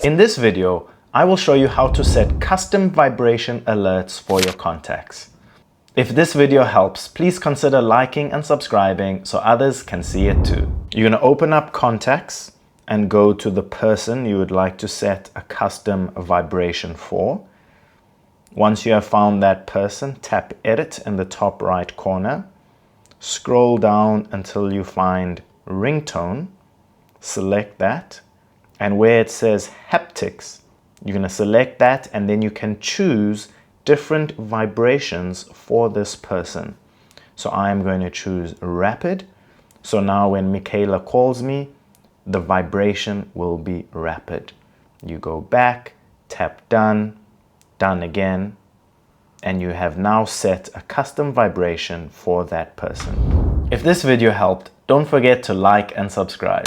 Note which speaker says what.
Speaker 1: In this video, I will show you how to set custom vibration alerts for your contacts. If this video helps, please consider liking and subscribing so others can see it too. You're going to open up Contacts and go to the person you would like to set a custom vibration for. Once you have found that person, tap Edit in the top right corner. Scroll down until you find Ringtone. Select that. And where it says Haptics, you're going to select that, and then you can choose different vibrations for this person. So I'm going to choose Rapid. So now when Michaela calls me, the vibration will be rapid. You go back, tap Done, Done again, and you have now set a custom vibration for that person. If this video helped, don't forget to like and subscribe.